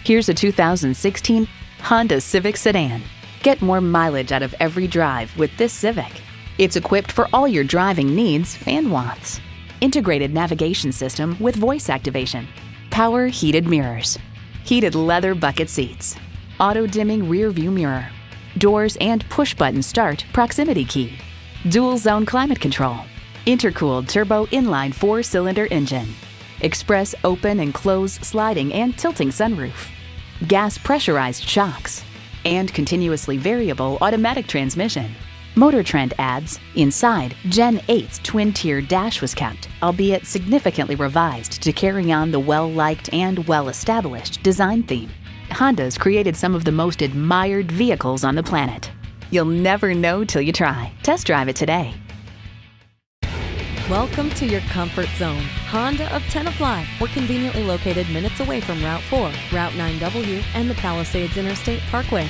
Here's a 2016 Honda Civic sedan. Get more mileage out of every drive with this Civic. It's equipped for all your driving needs and wants. Integrated navigation system with voice activation. Power heated mirrors. Heated leather bucket seats. Auto-dimming rear view mirror. Doors and push-button start proximity key. Dual zone climate control. Intercooled turbo inline 4-cylinder engine. Express open and close sliding and tilting sunroof. Gas pressurized shocks. And continuously variable automatic transmission. Motor Trend adds, inside, Gen 8's twin-tier dash was kept, albeit significantly revised to carry on the well-liked and well-established design theme. Honda's created some of the most admired vehicles on the planet. You'll never know till you try. Test drive it today. Welcome to your comfort zone. Honda of Tenafly. We're conveniently located minutes away from Route 4, Route 9W, and the Palisades Interstate Parkway.